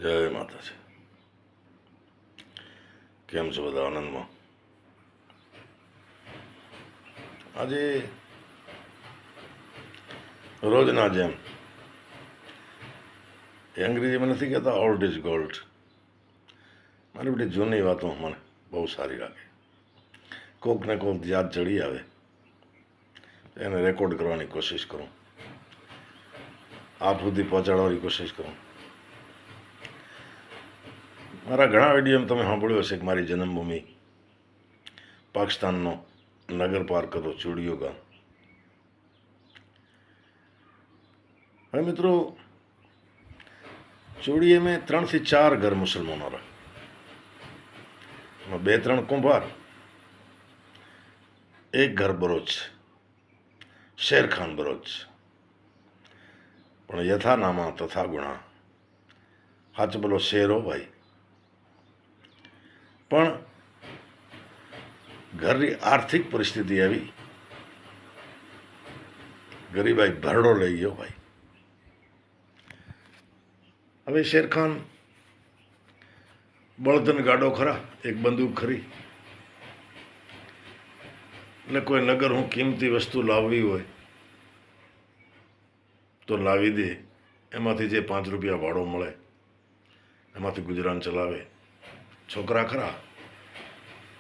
જય માતાજી. કેમ છો બધા? આનંદમાં? આજે રોજના જેમ એ અંગ્રેજીમાં નથી કહેતા ઓલ્ડ ઇઝ ગોલ્ડ. મારી બધી જૂની વાતો મને બહુ સારી લાગે. કોક ને કોક યાદ ચડી આવે એને રેકોર્ડ કરવાની કોશિશ કરું, આપ સુધી પહોંચાડવાની કોશિશ કરું. મારા ઘણા વિડીયો તમે સાંભળ્યો હશે કે મારી જન્મભૂમિ પાકિસ્તાનનો નગર પાર કરતો ચૂડિયો ગામ. હવે મિત્રો, ચૂડીએ મેં 3 થી 4 ઘર મુસલમાનો રહે. 2-3 કુંભાર, એક ઘર બરોચ, શેરખાન બરોચ. પણ યથા નામા તથા ગુણા, હાચ બોલો શેરો ભાઈ. પણ ઘરની આર્થિક પરિસ્થિતિ આવી, ગરીબાઈ ભરડો લઈ ગયો ભાઈ. હવે શેરખાન બળદન ગાડો ખરા, એક બંદૂક ખરી, એટલે કોઈ નગર હું કિંમતી વસ્તુ લાવવી હોય તો લાવી દે. એમાંથી જે 5 રૂપિયા ભાડો મળે એમાંથી ગુજરાન ચલાવે. છોકરા ખરા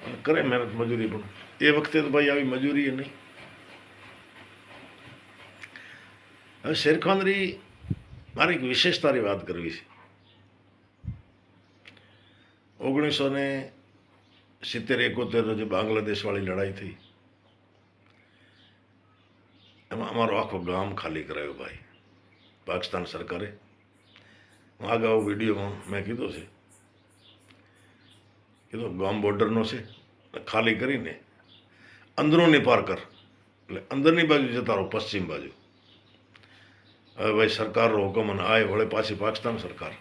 અને કરે મહેનત મજૂરી, પણ એ વખતે તો ભાઈ આવી મજૂરી નહીં. હવે શેરખાનરી મારે એક વિશેષતાની વાત કરવી છે. 1970-71 જે બાંગ્લાદેશવાળી લડાઈ થઈ એમાં અમારો આખો ગામ ખાલી કરાયો ભાઈ પાકિસ્તાન સરકારે. હું અગાઉ વિડીયોમાં મેં કીધું છે, કીધું ગામ બોર્ડરનો છે, ખાલી કરીને અંદરોની પાર કર, એટલે અંદરની બાજુ જતા રહો, પશ્ચિમ બાજુ. હવે ભાઈ સરકારનો હુકમ અને આય વળે પાછી પાકિસ્તાન સરકાર.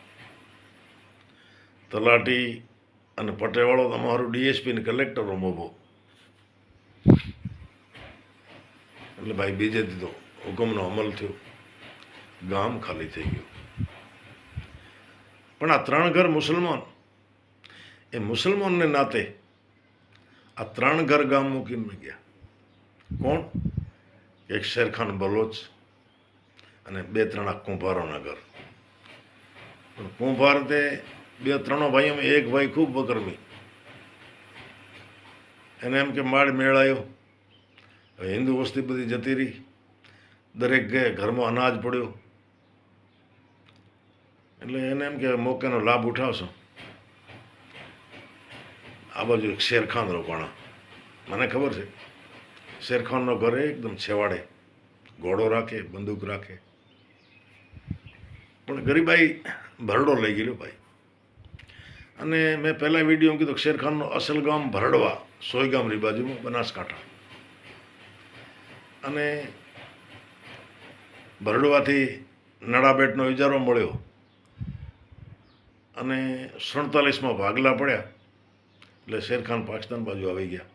તલાટી અને પટેવાળો તમારું ડીએસપી ને કલેક્ટરનો મોભો, એટલે ભાઈ બીજે દીધો હુકમનો અમલ થયો, ગામ ખાલી થઈ ગયું. પણ આ 3 ઘર મુસલમાન, એ મુસલમાનને નાતે આ 3 ઘર ગામ મૂકીને ગયા. કોણ? એક શેરખાન બલોચ અને 2-3 કુંભારોના ઘર. પણ કુંભાર તે 2-3 ભાઈઓમાં એક ભાઈ ખૂબ વકરમી, એને એમ કે માળ મેળાયો. હવે હિન્દુ વસ્તી બધી જતી રહી, દરેક ઘરમાં અનાજ પડ્યો, એટલે એને એમ કે મોકેનો લાભ ઉઠાવશો. આ બાજુ એક શેરખાન રોકાણા. મને ખબર છે શેરખાનનો ઘર એકદમ છેવાડે, ઘોડો રાખે, બંદૂક રાખે, પણ ગરીબાઈ ભરડો લઈ ગયેલો ભાઈ. અને મેં પહેલાં વિડીયોમાં કીધું શેરખાનનું અસલ ગામ ભરડવા, સોયગામની બાજુમાં, બનાસકાંઠા. અને ભરડવાથી નડાબેટનો ઇજારો મળ્યો અને 47માં ભાગલા પડ્યા, એટલે શેરખાન પાકિસ્તાન બાજુ આવી ગયા.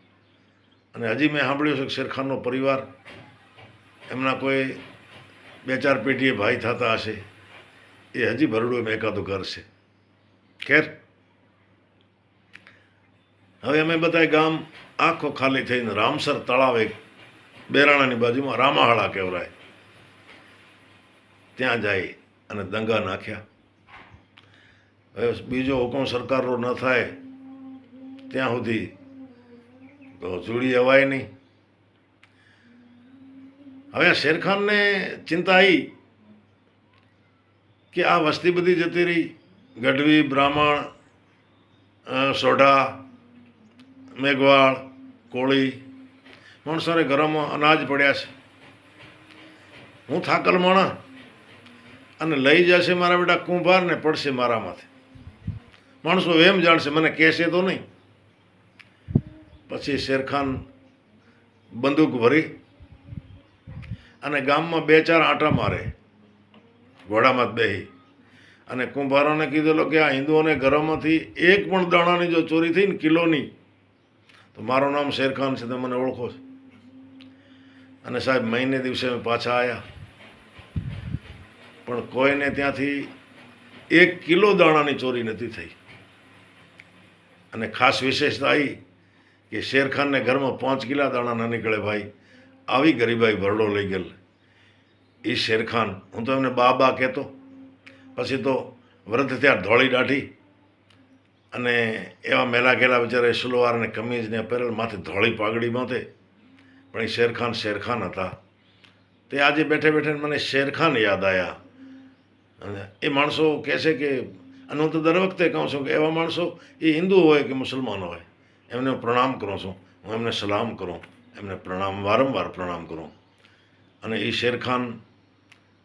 અને હજી મેં સાંભળ્યું છે કે શેરખાનનો પરિવાર, એમના કોઈ 2-4 પેઢીએ ભાઈ થતા હશે, એ હજી ભરડું એકાદું ઘર છે. ખેર, હવે અમે બધા ગામ આખો ખાલી થઈને રામસર તળાવ, એક બેરાણાની બાજુમાં રામાહાળા કહેવાય, ત્યાં જાય અને દંગા નાખ્યા. હવે બીજો હુકમ સરકારનો ન થાય ત્યાં સુધી તો ચૂડી અવાય નહીં. હવે શેરખાનને ચિંતા આવી કે આ વસ્તી બધી જતી રહી, ગઢવી, બ્રાહ્મણ, સોઢા, મેઘવાળ, કોળી, માણસોને ઘરોમાં અનાજ પડ્યા છે. હું થાકલ માણા અને લઈ જશે મારા બેટા કુંભાર ને પડશે મારા માથે. માણસો એમ જાણશે, મને કહેશે તો નહીં. પછી શેરખાન બંદૂક ભરી અને ગામમાં 2-4 આંટા મારે, ઘોડામાં જ બેસી, અને કુંભારોને કીધેલો કે આ હિન્દુઓને ઘરોમાંથી એક પણ દાણાની જો ચોરી થઈ ને કિલોની, તો મારું નામ શેરખાન છે, તમે મને ઓળખો છો. અને સાહેબ મહિને દિવસે અમે પાછા આવ્યા, પણ કોઈને ત્યાંથી 1 કિલો દાણાની ચોરી નથી થઈ. અને ખાસ વિશેષતા એ કે શેરખાનને ઘરમાં 5 કિલા દાણા ના નીકળે ભાઈ. આવી ગરીબાઈ ભરડો લઈ ગયેલ એ શેરખાન. હું તો એમને બા કહેતો. પછી તો વૃદ્ધ થયા, ધોળી દાઢી અને એવા મેલા ગેલા બિચારે સલવાર ને કમીજ ને પહેરેલ, માથે ધોળી પાઘડી માથે. પણ એ શેરખાન હતા. તે આજે બેઠે બેઠે મને શેરખાન યાદ આવ્યા. અને એ માણસો કહે છે કે, અને હું તો દર વખતે કહું છું કે એવા માણસો એ હિન્દુ હોય કે મુસલમાન હોય, એમને હું પ્રણામ કરું છું. હું એમને સલામ કરું, એમને પ્રણામ, વારંવાર પ્રણામ કરું. અને એ શેરખાન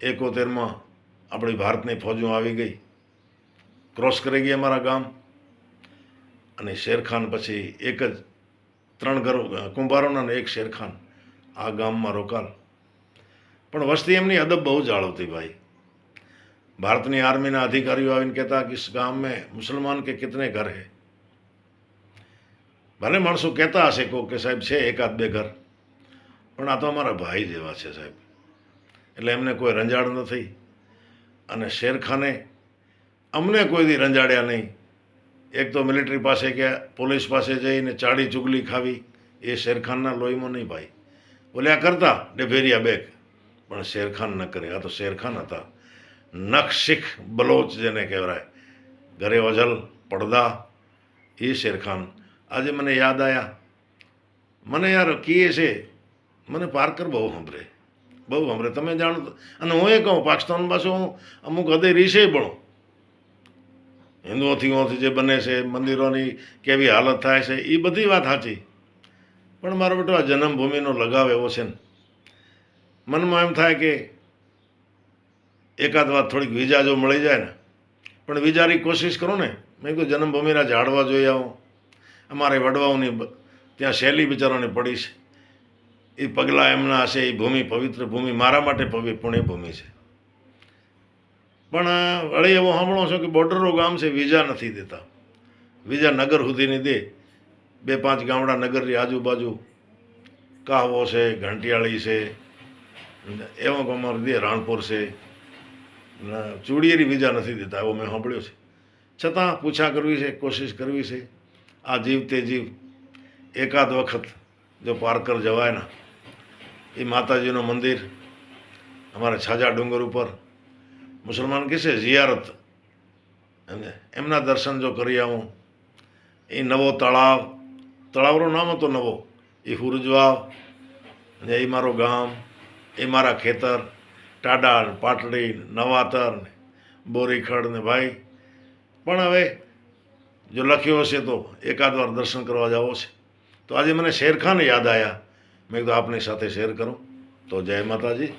71માં આપણી ભારતની ફોજો આવી ગઈ, ક્રોસ કરી ગઈ અમારા ગામ. અને શેરખાન પછી એક જ 3 ઘર કુંભારોના ને 1 શેરખાન આ ગામમાં રોકાલ. પણ વસ્તી એમની અદબ બહુ જાળવતી ભાઈ. ભારતની આર્મીના અધિકારીઓ આવીને કહેતા કે ઇસ ગામ મેં મુસલમાન કે કિતને ઘર હે. ભલે માણસો કહેતા હશે કે સાહેબ છે 1-2 ઘર, પણ આ તો અમારા ભાઈ જેવા છે સાહેબ. એટલે એમને કોઈ રંજાડ નથી. અને શેરખાને અમને કોઈ દી રંજાડ્યા નહીં. એક તો મિલિટરી પાસે ગયા, પોલીસ પાસે જઈને ચાડી ચુગલી ખાવી, એ શેરખાનના લોહીમાં નહીં ભાઈ. બોલ્યા કરતા ડેભેરિયા બેગ, પણ શેરખાન ન કરે. આ તો શેરખાન હતા. નખ શીખ બલોચ જેને કહેવાય, ઘરે ઓઝલ પડદા, એ શેરખાન. આજે મને યાદ આવ્યા. મને યાર કીએ છે, મને પારકર બહુ સાંભળે. તમે જાણો. અને હું એ કહું, પાકિસ્તાન પાછું હું અમુક હદે રીસે ભણું. હિન્દુઓથી જે બને છે, મંદિરોની કેવી હાલત થાય છે, એ બધી વાત સાચી. પણ મારો બેટો આ જન્મભૂમિનો લગાવ એવો છે ને, મનમાં એમ થાય કે એકાદ વાત થોડીક વિઝા જો મળી જાય ને, પણ વિચારી કોશિશ કરો ને. મેં કીધું જન્મભૂમિના ઝાડવા જોઈ આવું. અમારે વડવાઓની ત્યાં શૈલી બિચારોની પડી છે, એ પગલાં એમના હશે. એ ભૂમિ પવિત્ર ભૂમિ, મારા માટે પુણ્ય ભૂમિ છે. પણ વળી એવો સાંભળો છો કે બોર્ડરો ગામ છે, વિઝા નથી દેતા. વિઝા નગર સુધીની દે. 2-5 ગામડા નગરની આજુબાજુ કાહવો છે, ઘંટિયાળી છે, એવા ગામમાં દે, રાણપુર છે. ચૂડિયેરી વિઝા નથી દેતા, એવો મેં સાંભળ્યો છે. છતાં પૂછા કરવી છે, કોશિશ કરવી છે. આ જીવ તે જીવ એકાદ વખત જો પારકર જવાય ને, એ માતાજીનું મંદિર અમારે છાજા ડુંગર ઉપર, મુસલમાન કહે છે ઝિયારત, એમના દર્શન જો કરી આવું. એ નવો તળાવનું નામ હતો નવો, એ હુરજવાવ ને એ મારું ગામ, એ મારા ખેતર, ટાડા, પાટડી, નવાતર ને બોરીખડ ને ભાઈ. પણ હવે જો લખ્યો હશે તો એકાદ વાર દર્શન કરવા જવો છે. તો આજે મને શેરખાન યાદ આવ્યા. મેં કીધું આપની સાથે શેર કરું. તો જય માતાજી.